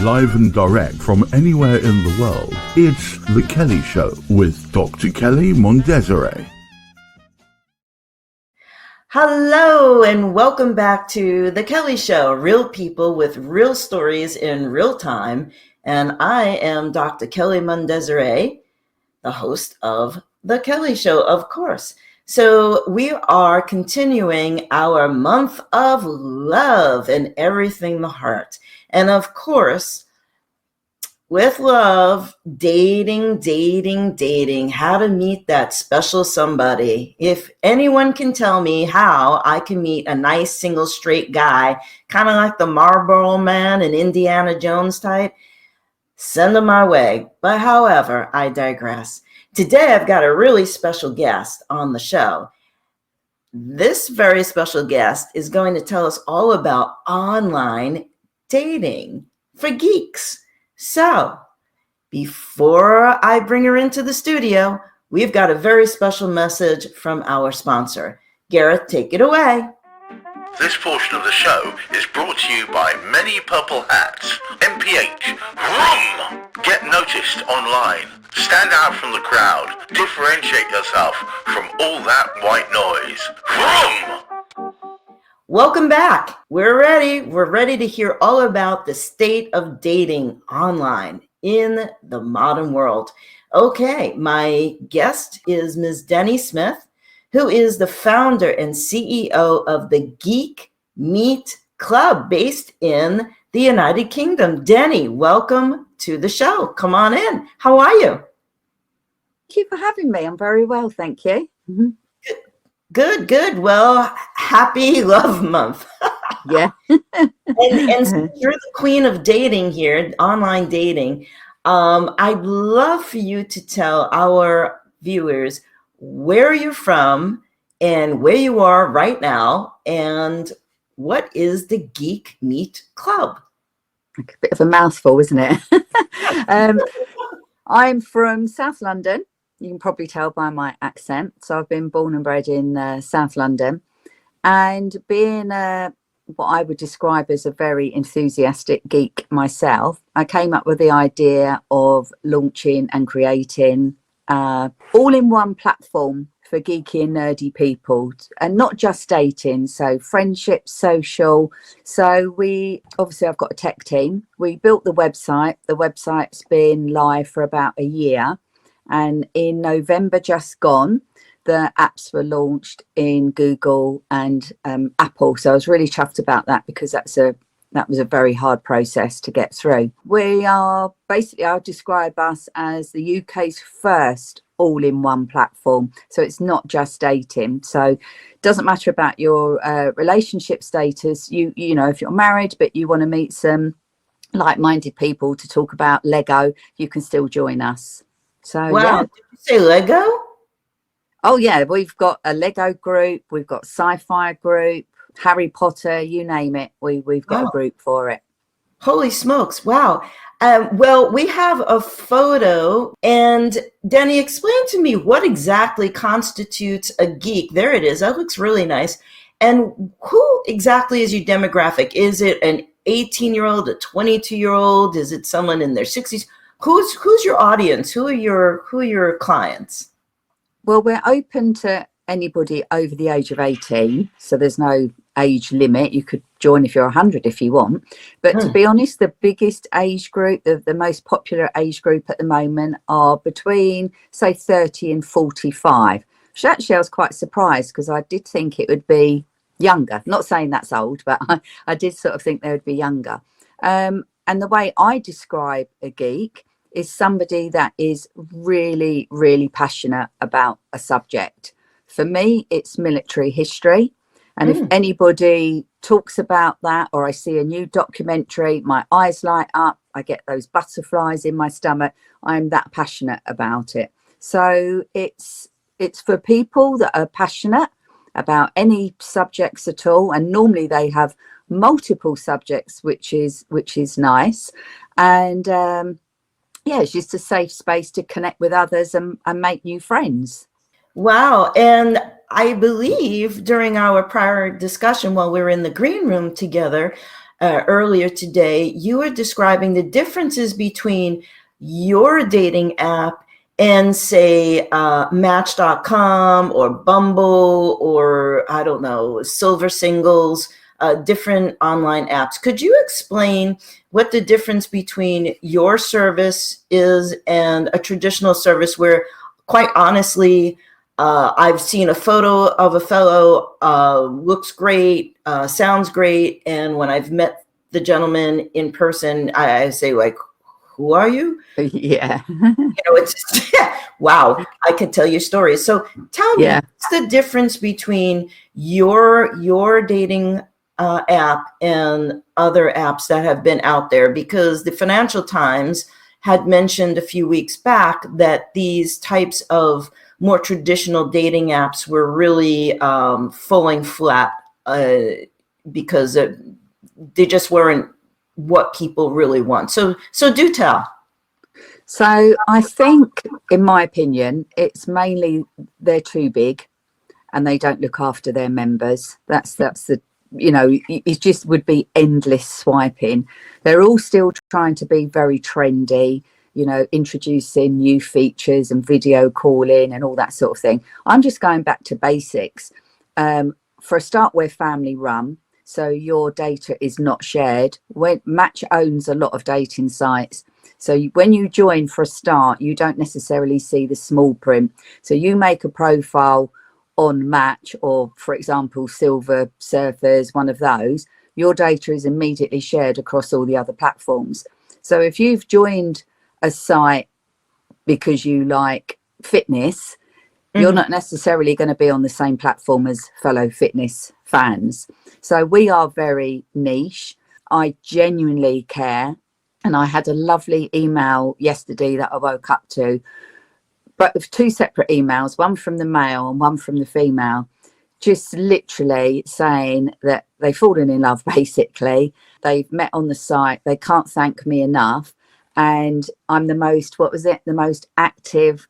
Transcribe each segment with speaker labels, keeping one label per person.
Speaker 1: live and direct from anywhere in the world. It's The Kelly Show with Dr. Kelly Mondesire.
Speaker 2: Hello and welcome back to The Kelly Show, real people with real stories in real time. And I am Dr. Kelly Mondesire, the host of The Kelly Show, of course. So we are continuing our month of love and everything the heart. And of course, with love, dating, how to meet that special somebody. If anyone can tell me how I can meet a nice single straight guy, kind of like the Marlboro Man and Indiana Jones type, send them my way. But however, I digress. Today, I've got a really special guest on the show. This very special guest is going to tell us all about online dating for geeks. So, before I bring her into the studio, we've got a very special message from our sponsor. Gareth, take it away.
Speaker 3: This portion of the show is brought to you by Many Purple Hats, MPH, Vroom! Get noticed online, stand out from the crowd, differentiate yourself from all that white noise. Vroom!
Speaker 2: Welcome back. We're ready. We're ready to hear all about the state of dating online in the modern world. Okay, my guest is Ms. Dennie Smith, who is the founder and CEO of the Geek Meet Club based in the United Kingdom. Dennie, welcome to the show. Come on in. How are you?
Speaker 4: Thank you for having me. I'm very well, thank you.
Speaker 2: Good. Well, happy Love Month.
Speaker 4: Yeah.
Speaker 2: and since you're the queen of dating here, online dating, I'd love for you to tell our viewers where you're from and where you are right now, and what is the Geek Meet Club?
Speaker 4: A bit of a mouthful, isn't it? I'm from South London. You can probably tell by my accent. So I've been born and bred in South London, and being what I would describe as a very enthusiastic geek myself, I came up with the idea of launching and creating all-in-one platform for geeky and nerdy people, and not just dating, so friendship, social. So I've got a tech team. We built the website. The website's been live for about a year, and in November just gone, the apps were launched in Google and Apple. So I was really chuffed about that, because that was a very hard process to get through. We are basically, I'll describe us as the UK's first all-in-one platform. So it's not just dating. So it doesn't matter about your relationship status. You know, if you're married but you want to meet some like-minded people to talk about Lego, you can still join us. So
Speaker 2: wow,
Speaker 4: yeah.
Speaker 2: Did you say Lego?
Speaker 4: Oh yeah, we've got a Lego group, we've got sci-fi group, Harry Potter, you name it. We've got a group for it.
Speaker 2: Holy smokes. Wow. Well, we have a photo, and Dennie, explain to me what exactly constitutes a geek. There it is. That looks really nice. And who exactly is your demographic? Is it an 18-year-old, a 22-year-old? Is it someone in their 60s? Who's your audience? Who are your clients?
Speaker 4: Well, we're open to anybody over the age of 18, so there's no age limit. You could join if you're 100 if you want, but to be honest, the biggest age group, the most popular age group at the moment, are between say 30 and 45, which actually I was quite surprised, because I did think it would be younger. Not saying that's old, but I did sort of think they would be younger. And the way I describe a geek is somebody that is really, really passionate about a subject. For me, it's military history. And if anybody talks about that, or I see a new documentary, my eyes light up, I get those butterflies in my stomach. I'm that passionate about it. So it's for people that are passionate about any subjects at all. And normally they have multiple subjects, which is nice. And yeah, it's just a safe space to connect with others and make new friends.
Speaker 2: Wow. And I believe during our prior discussion while we were in the green room together, earlier today, you were describing the differences between your dating app and say Match.com or Bumble or I don't know, Silver Singles, different online apps. Could you explain what the difference between your service is and a traditional service where, quite honestly, I've seen a photo of a fellow, looks great, sounds great, and when I've met the gentleman in person, I say like, who are you?
Speaker 4: Yeah.
Speaker 2: It's wow, I can tell you stories. So tell me,
Speaker 4: Yeah.
Speaker 2: what's the difference between your dating app and other apps that have been out there? Because the Financial Times had mentioned a few weeks back that these types of more traditional dating apps were really falling flat because they just weren't what people really want. So do tell.
Speaker 4: So I think, in my opinion, it's mainly they're too big and they don't look after their members. That's the, it just would be endless swiping. They're all still trying to be very trendy, introducing new features and video calling and all that sort of thing. I'm just going back to basics. For a start, we're family run, so your data is not shared. Match owns a lot of dating sites. So when you join for a start, you don't necessarily see the small print. So you make a profile on Match or, for example, Silver Surfers, one of those, your data is immediately shared across all the other platforms. So if you've joined a site because you like fitness, you're not necessarily going to be on the same platform as fellow fitness fans. So we are very niche. I genuinely care. And I had a lovely email yesterday that I woke up to, but with two separate emails, one from the male and one from the female, just literally saying that they've fallen in love, basically. They've met on the site. They can't thank me enough. And I'm the most active,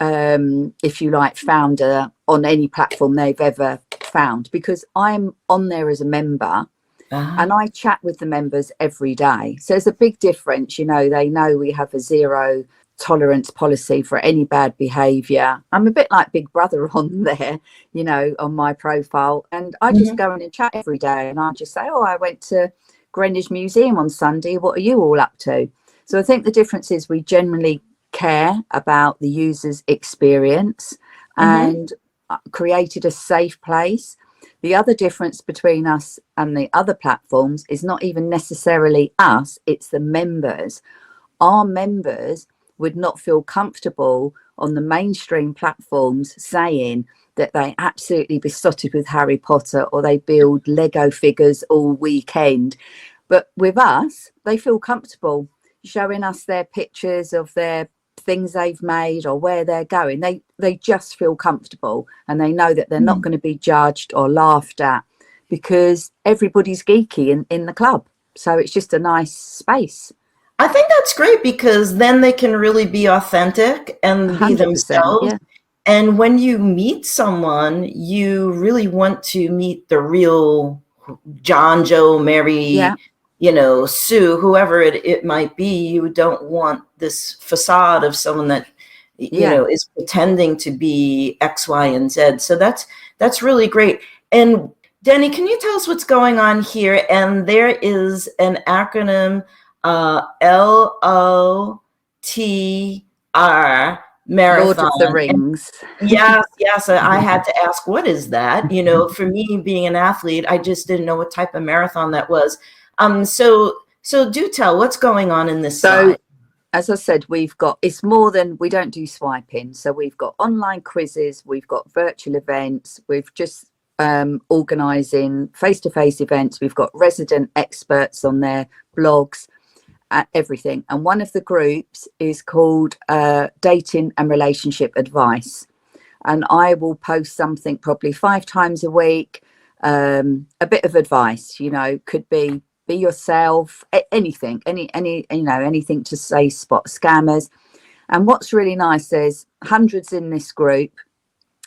Speaker 4: if you like, founder on any platform they've ever found, because I'm on there as a member. And I chat with the members every day. So there's a big difference. They know we have a zero tolerance policy for any bad behaviour. I'm a bit like Big Brother on there, on my profile. And I just go in and chat every day. And I just say, I went to Greenwich Museum on Sunday. What are you all up to? So I think the difference is we generally care about the user's experience and created a safe place. The other difference between us and the other platforms is not even necessarily us, it's the members. Our members would not feel comfortable on the mainstream platforms saying that they absolutely besotted with Harry Potter or they build Lego figures all weekend. But with us, they feel comfortable showing us their pictures of their things they've made or where they're going. They just feel comfortable and they know that they're not going to be judged or laughed at because everybody's geeky in the club. So it's just a nice space.
Speaker 2: I think that's great because then they can really be authentic and be
Speaker 4: 100%,
Speaker 2: themselves.
Speaker 4: yeah.
Speaker 2: And when you meet someone, you really want to meet the real John, Joe, Mary, Sue, whoever it might be. You don't want this facade of someone that is pretending to be X, Y, and Z. So that's really great. And Dennie, can you tell us what's going on here? And there is an acronym, LOTR marathon.
Speaker 4: Lord of the Rings.
Speaker 2: Yes. I had to ask, what is that? For me, being an athlete, I just didn't know what type of marathon that was. So do tell, what's going on in this site?
Speaker 4: As I said, it's more than, we don't do swiping. So we've got online quizzes, we've got virtual events, we've just organising face-to-face events. We've got resident experts on their blogs, everything. And one of the groups is called Dating and Relationship Advice. And I will post something probably 5 times a week, a bit of advice, could be yourself, anything, anything to say, spot scammers. And what's really nice, there's hundreds in this group,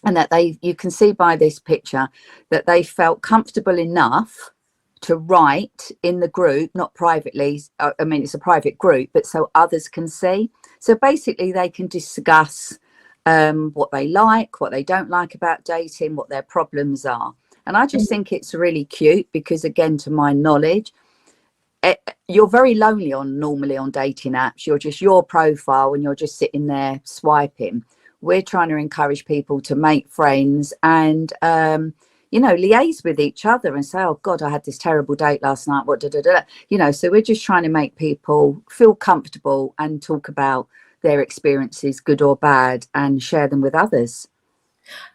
Speaker 4: and that you can see by this picture that they felt comfortable enough to write in the group, not privately. I mean, it's a private group, but so others can see. So basically they can discuss what they like, what they don't like about dating, what their problems are. And I just think it's really cute because, again, to my knowledge, you're very lonely normally on dating apps. You're just your profile and you're just sitting there swiping. We're trying to encourage people to make friends and, liaise with each other and say, oh God, I had this terrible date last night. What, so we're just trying to make people feel comfortable and talk about their experiences, good or bad, and share them with others.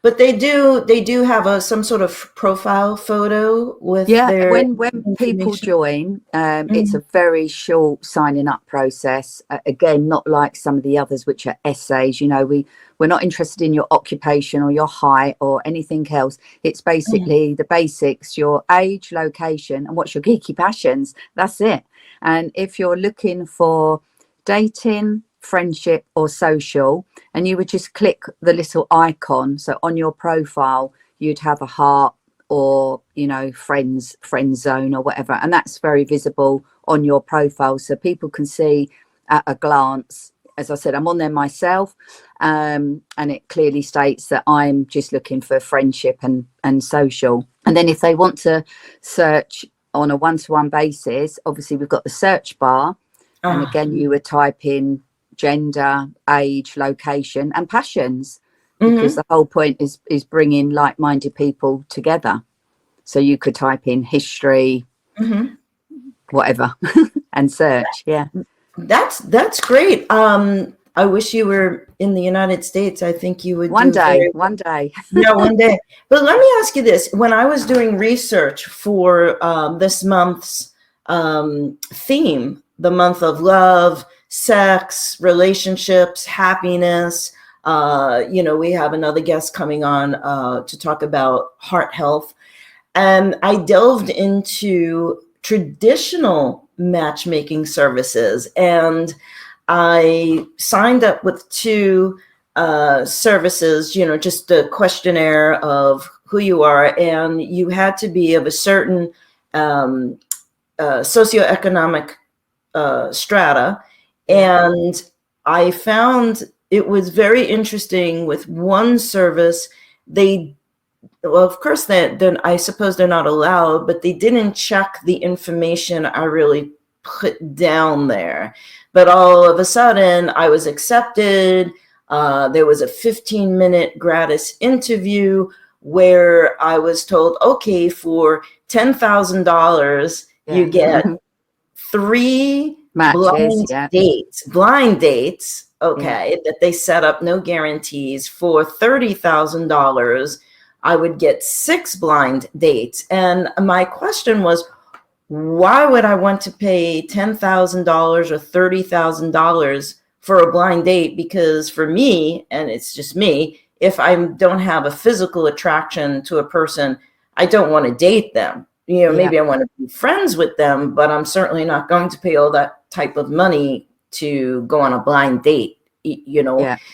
Speaker 2: But they do have some sort of profile photo with their
Speaker 4: when people join, it's a very short signing up process. Again, not like some of the others which are essays. We're not interested in your occupation or your height or anything else. It's basically the basics: your age, location, and what's your geeky passions. That's it. And if you're looking for dating, friendship or social, and you would just click the little icon, so on your profile you'd have a heart or friend zone or whatever, and that's very visible on your profile so people can see at a glance. As I said, I'm on there myself, and it clearly states that I'm just looking for friendship and social. And then if they want to search on a one-to-one basis, obviously we've got the search bar, and again you would type in gender, age, location and passions, because the whole point is bringing like-minded people together. So you could type in history, whatever, and search.
Speaker 2: That's great. I wish you were in the United States. I think you would
Speaker 4: one day.
Speaker 2: Yeah, one day. But let me ask you this: when I was doing research for this month's theme, the month of love, sex, relationships, happiness. We have another guest coming on to talk about heart health. And I delved into traditional matchmaking services, and I signed up with two services, just a questionnaire of who you are, and you had to be of a certain socioeconomic strata. And I found it was very interesting with one service. Of course, I suppose they're not allowed, but they didn't check the information I really put down there. But all of a sudden, I was accepted. There was a 15-minute gratis interview where I was told, okay, for $10,000, you get 3
Speaker 4: matches,
Speaker 2: blind dates, that they set up, no guarantees. For $30,000, I would get 6 blind dates. And my question was, why would I want to pay $10,000 or $30,000 for a blind date? Because for me, and it's just me, if I don't have a physical attraction to a person, I don't want to date them. Maybe I want to be friends with them, but I'm certainly not going to pay all that type of money to go on a blind date,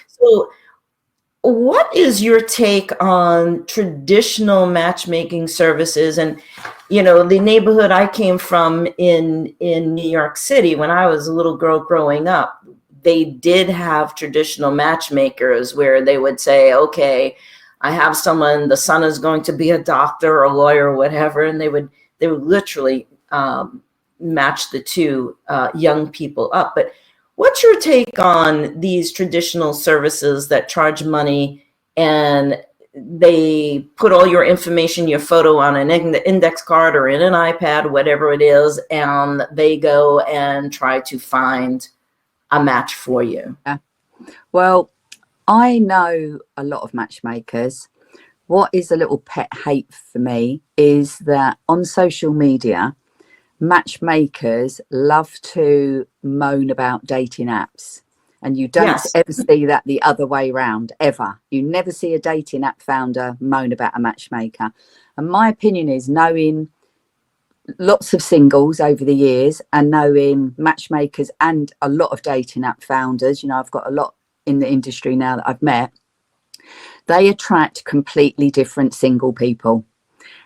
Speaker 2: So what is your take on traditional matchmaking services? And, the neighborhood I came from in New York City, when I was a little girl growing up, they did have traditional matchmakers where they would say, okay, I have someone, the son is going to be a doctor or a lawyer or whatever, and they would literally match the two young people up. But what's your take on these traditional services that charge money and they put all your information, your photo on an index card or in an iPad, whatever it is, and they go and try to find a match for you?
Speaker 4: Well, I know a lot of matchmakers. What is a little pet hate for me is that on social media, matchmakers love to moan about dating apps. And you don't ever see that the other way around, ever. You never see a dating app founder moan about a matchmaker. And my opinion is, knowing lots of singles over the years and knowing matchmakers and a lot of dating app founders, I've got a lot in the industry now that I've met, they attract completely different single people.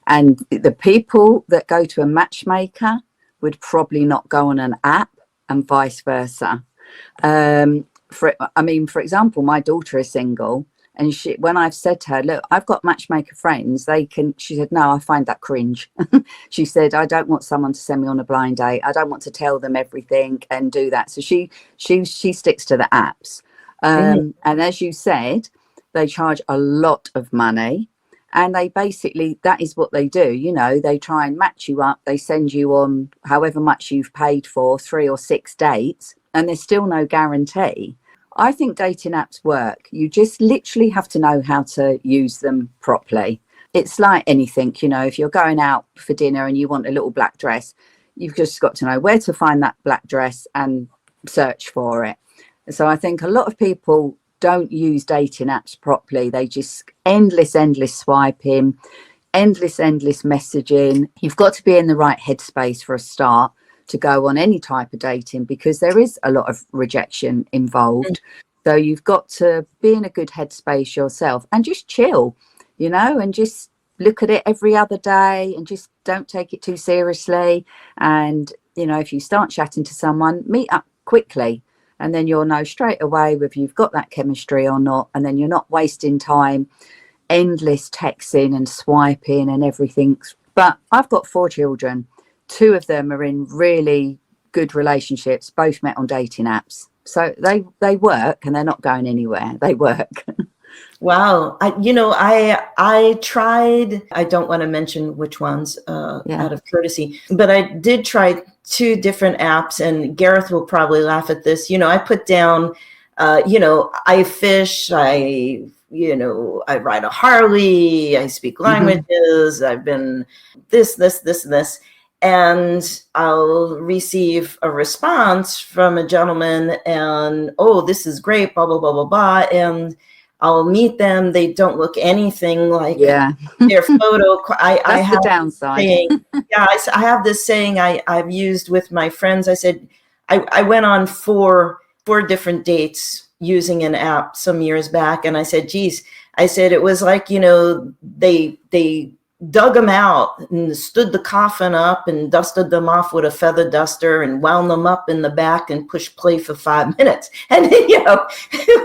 Speaker 4: And the people that go to a matchmaker would probably not go on an app, and vice versa. For example, my daughter is single, and when I've said to her, look, I've got matchmaker friends, she said, no, I find that cringe. She said, I don't want someone to send me on a blind date. I don't want to tell them everything and do that. So she sticks to the apps. And as you said, they charge a lot of money, and that is what they do. You know, they try and match you up. They send you on however much you've paid for 3 or 6 dates, and there's still no guarantee. I think dating apps work. You just literally have to know how to use them properly. It's like anything, you know, if you're going out for dinner and you want a little black dress, you've just got to know where to find that black dress and search for it. So I think a lot of people don't use dating apps properly. They just endless swiping, endless messaging. You've got to be in the right headspace for a start to go on any type of dating, because there is a lot of rejection involved. So you've got to be in a good headspace yourself and just chill, you know, and just look at it every other day and just don't take it too seriously. And, you know, if you start chatting to someone, meet up quickly, and then you'll know straight away whether you've got that chemistry or not. And then you're not wasting time, endless texting and swiping and everything. But I've got 4 children. 2 of them are in really good relationships, both met on dating apps. So they work, and they're not going anywhere. They work.
Speaker 2: Wow. I tried, I don't want to mention which ones out of courtesy, but I did try 2 different apps, and Gareth will probably laugh at this. You know, I put down, I fish, I ride a Harley, I speak languages, I've been this, and this. And I'll receive a response from a gentleman, and, oh, this is great, blah, blah, blah, blah, blah. And I'll meet them. They don't look anything like their photo. I have
Speaker 4: the downside.
Speaker 2: I have this saying I've used with my friends. I said, I went on four different dates using an app some years back. And I said, geez, it was like, you know, they dug them out and stood the coffin up and dusted them off with a feather duster and wound them up in the back and pushed play for 5 minutes. And then, you know,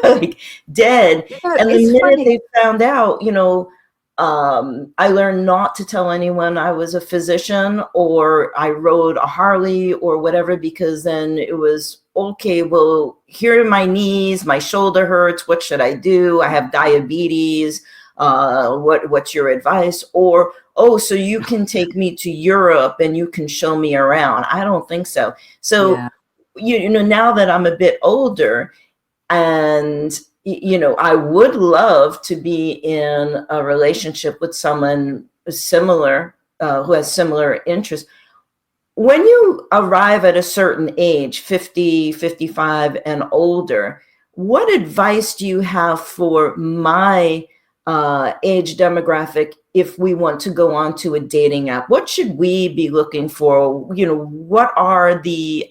Speaker 2: like dead. Yeah, and the minute funny. They found out, you know, I learned not to tell anyone I was a physician or I rode a Harley or whatever, because then it was, okay, well, here are my knees, my shoulder hurts. What should I do? I have diabetes. What's your advice? Or, oh, so you can take me to Europe and you can show me around. I don't think so. So, you know, now that I'm a bit older, and, you know, I would love to be in a relationship with someone similar, who has similar interests. When you arrive at a certain age, 50, 55 and older, what advice do you have for my age demographic if we want to go on to a dating app? What should we be looking for? You know, what are the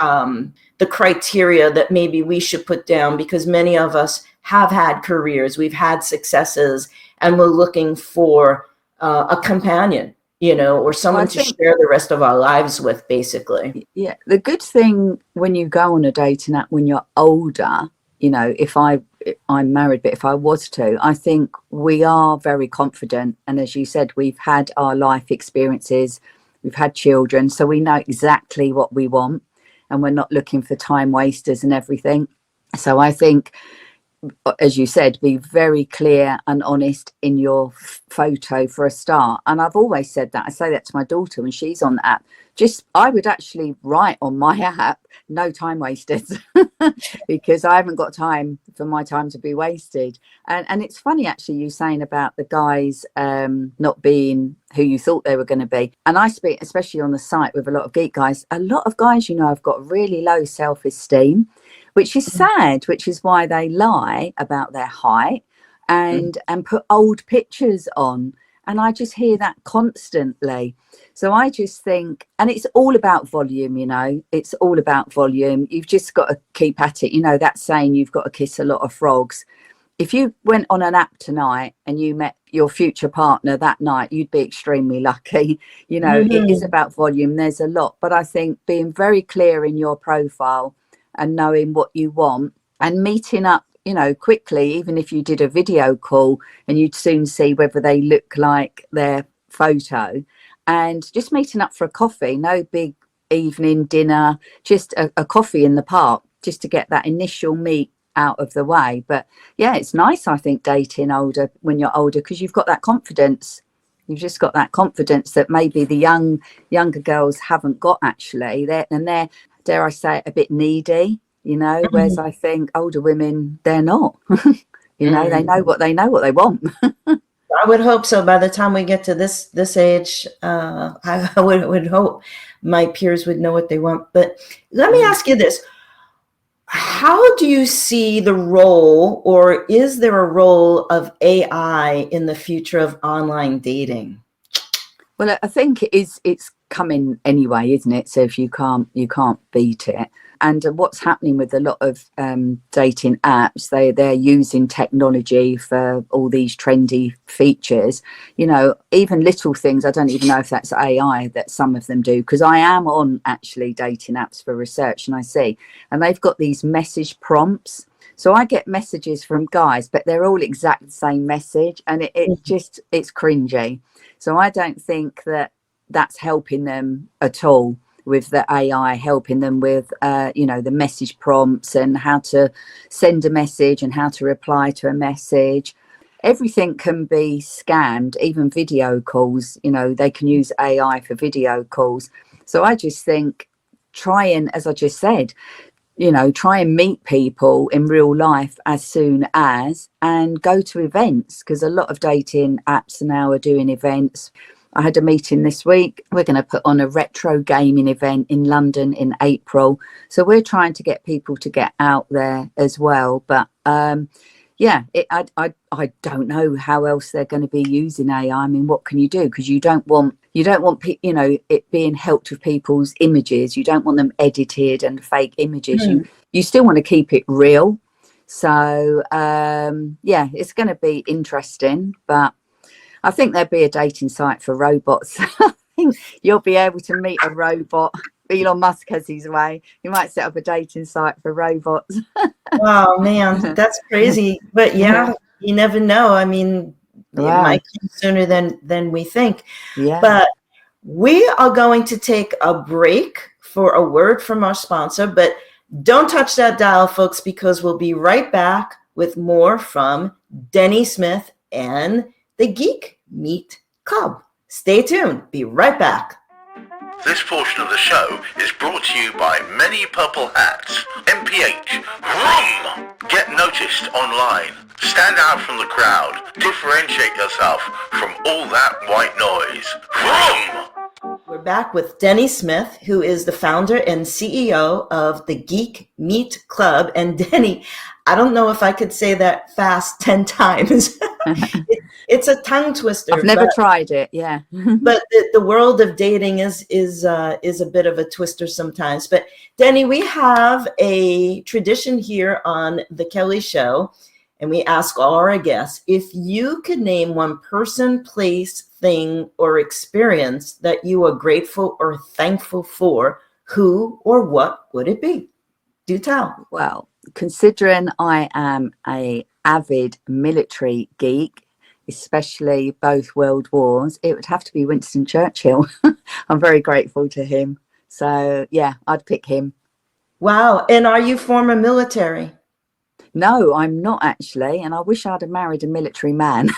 Speaker 2: criteria that maybe we should put down? Because many of us have had careers, we've had successes, and we're looking for a companion, you know, or someone to share the rest of our lives with, basically.
Speaker 4: Yeah, the good thing when you go on a dating app when you're older, you know, I'm married, but if I was to, I think we are very confident. And as you said, we've had our life experiences, we've had children, so we know exactly what we want, and we're not looking for time wasters and everything. So I think, as you said, be very clear and honest in your photo for a start. And I've always said that. I say that to my daughter when she's on the app. I would actually write on my app, no time wasters, because I haven't got time for my time to be wasted. And it's funny, actually, you saying about the guys not being who you thought they were going to be. And I speak, especially on the site with a lot of geek guys, a lot of guys, you know, have got really low self-esteem, which is sad, which is why they lie about their height and put old pictures on. And I just hear that constantly. So I just think, and it's all about volume, you know, it's all about volume. You've just got to keep at it. You know, that saying, you've got to kiss a lot of frogs. if you went on an app tonight and you met your future partner that night, you'd be extremely lucky. You know, it is about volume. There's a lot, but I think being very clear in your profile and knowing what you want and meeting up, you know, quickly, even if you did a video call, and you'd soon see whether they look like their photo, and just meeting up for a coffee, no big evening dinner, just a coffee in the park, just to get that initial meet out of the way. But yeah, it's nice, I think, dating when you're older, because you've got that confidence. You've just got that confidence that maybe the younger girls haven't got, actually. They're, dare I say it, a bit needy, you know, whereas I think older women, they're not. You know, they know what they want.
Speaker 2: I would hope so. By the time we get to this age, I would hope my peers would know what they want. But let me ask you this. How do you see the role, or is there a role of AI in the future of online dating?
Speaker 4: Well, I think it's coming anyway, isn't it? So if you can't beat it. And what's happening with a lot of dating apps, they're using technology for all these trendy features. You know, even little things, I don't even know if that's AI that some of them do, because I am on actually dating apps for research, and I see, and they've got these message prompts. So I get messages from guys, but they're all exact the same message, and it's cringy. So I don't think that's helping them at all, with the AI helping them with, you know, the message prompts and how to send a message and how to reply to a message. Everything can be scammed, even video calls. You know, they can use AI for video calls. So I just think try and, as I just said, you know, try and meet people in real life as soon as, and go to events, because a lot of dating apps now are doing events. I had a meeting this week. We're going to put on a retro gaming event in London in April. So we're trying to get people to get out there as well. But yeah, I don't know how else they're going to be using AI. I mean, what can you do? Because you don't want you know, it being helped with people's images. You don't want them edited and fake images. You still want to keep it real. So yeah, it's going to be interesting, but I think there'd be a dating site for robots. I think you'll be able to meet a robot. Elon Musk has his way. He might set up a dating site for robots.
Speaker 2: Oh man, that's crazy. But yeah, you never know. I mean, it might come sooner than we think.
Speaker 4: Yeah.
Speaker 2: But we are going to take a break for a word from our sponsor. But don't touch that dial, folks, because we'll be right back with more from Dennie Smith and the Geek Meet Club. Stay tuned. Be right back.
Speaker 3: This portion of the show is brought to you by Many Purple Hats. MPH. Vroom! Get noticed online. Stand out from the crowd. Differentiate yourself from all that white noise. Vroom!
Speaker 2: We're back with Dennie Smith, who is the founder and CEO of the Geek Meet Club. And Dennie, I don't know if I could say that fast 10 times. It's a tongue twister.
Speaker 4: I've never tried it. Yeah.
Speaker 2: But the world of dating is a bit of a twister sometimes. But Dennie, we have a tradition here on the Kelly Show, and we ask all our guests, if you could name one person, place, thing, or experience that you are grateful or thankful for, who or what would it be? Do tell.
Speaker 4: Well, considering I am an avid military geek, especially both world wars, it would have to be Winston Churchill. I'm very grateful to him. So yeah, I'd pick him. Wow.
Speaker 2: And are you former military?
Speaker 4: No, I'm not actually. And I wish I'd have married a military man.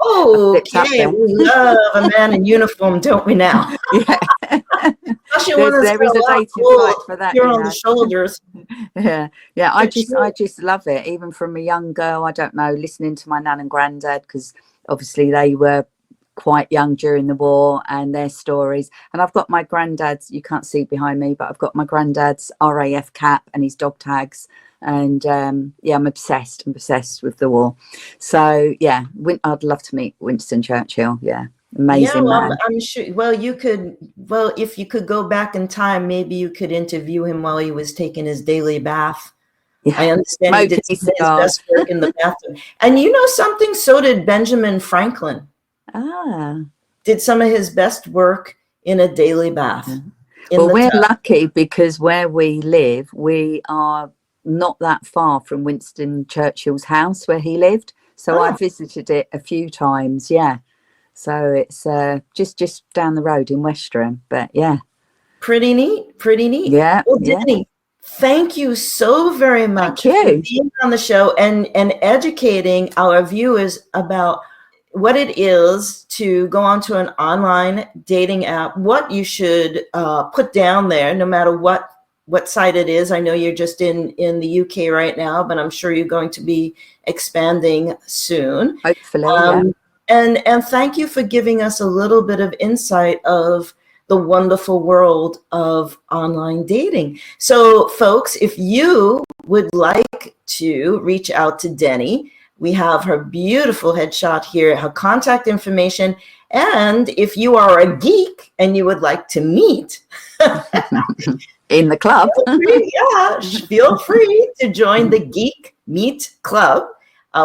Speaker 2: Okay, we love a man in uniform, don't we now?
Speaker 4: Yeah. There is a dating site for that.
Speaker 2: You're on the shoulders.
Speaker 4: Yeah. I just love it. Even from a young girl, I don't know, listening to my nan and granddad, because obviously they were quite young during the war, and their stories. And I've got my granddad's, you can't see behind me, but I've got my granddad's RAF cap and his dog tags. And yeah, I'm obsessed with the war. So yeah, I'd love to meet Winston Churchill. Yeah, amazing man.
Speaker 2: I'm sure. Well, if you could go back in time, maybe you could interview him while he was taking his daily bath
Speaker 4: Yeah.
Speaker 2: I understand he did
Speaker 4: Smoking
Speaker 2: his
Speaker 4: cigars.
Speaker 2: best work in the bathroom. And you know something? So did Benjamin Franklin.
Speaker 4: Ah.
Speaker 2: Did some of his best work in a daily bath.
Speaker 4: Well, we're
Speaker 2: tub.
Speaker 4: lucky because where we live, we are not that far from Winston Churchill's house where he lived. So I visited it a few times. Yeah. So it's just down the road in Westerham. But yeah.
Speaker 2: Pretty neat. Pretty neat.
Speaker 4: Yeah.
Speaker 2: Well,
Speaker 4: Yeah.
Speaker 2: Dennie, thank you so very much
Speaker 4: Thank
Speaker 2: for
Speaker 4: you.
Speaker 2: being on the show and educating our viewers about what it is to go onto an online dating app, what you should put down there, no matter what site it is. I know you're just in the UK right now, but I'm sure you're going to be expanding soon.
Speaker 4: Hopefully, yeah.
Speaker 2: And thank you for giving us a little bit of insight of the wonderful world of online dating. So, folks, if you would like to reach out to Dennie, we have her beautiful headshot here, her contact information. And if you are a geek and you would like to meet
Speaker 4: in the club,
Speaker 2: feel free to join the Geek Meet Club.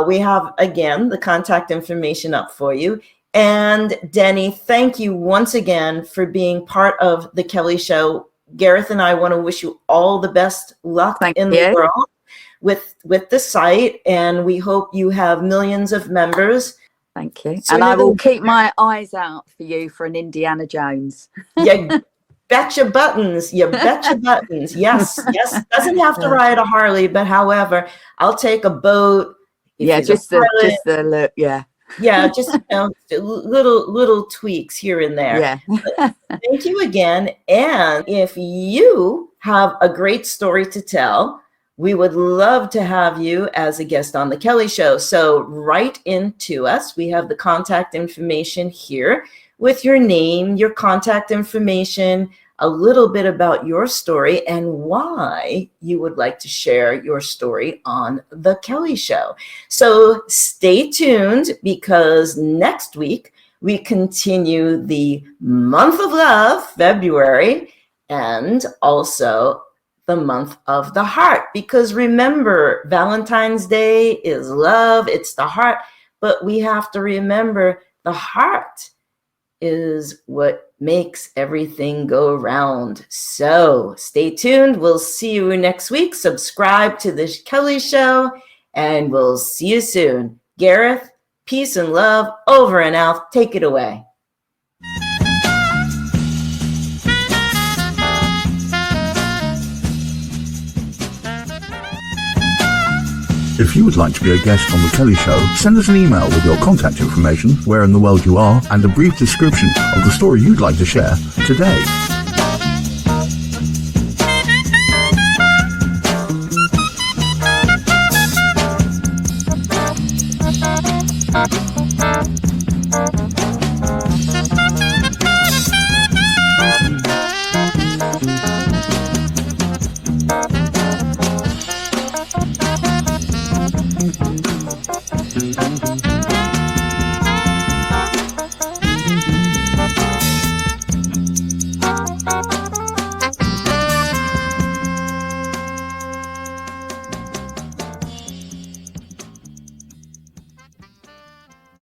Speaker 2: We have, again, the contact information up for you. And Dennie, thank you once again for being part of the Kelly Show. Gareth and I want to wish you all the best luck in the world with the site, and we hope you have millions of members.
Speaker 4: Thank you. And I will keep my eyes out for you for an Indiana Jones.
Speaker 2: You betcha buttons. You betcha buttons. Yes. Doesn't have to ride a Harley, but however, I'll take a boat.
Speaker 4: Just the look.
Speaker 2: Yeah, just little tweaks here and there.
Speaker 4: Yeah.
Speaker 2: Thank you again. And if you have a great story to tell, we would love to have you as a guest on the Kelly Show. So write into us. We have the contact information here with your name, your contact information, a little bit about your story and why you would like to share your story on the Kelly Show. So stay tuned, because next week we continue the month of love, February, and also the month of the heart. Because remember, Valentine's Day is love, it's the heart, but we have to remember the heart is what makes everything go round. So stay tuned. We'll see you next week. Subscribe to the Kelly Show, and we'll see you soon. Gareth, peace and love, over and out. Take it away.
Speaker 1: If you would like to be a guest on The Kelly Show, send us an email with your contact information, where in the world you are, and a brief description of the story you'd like to share today.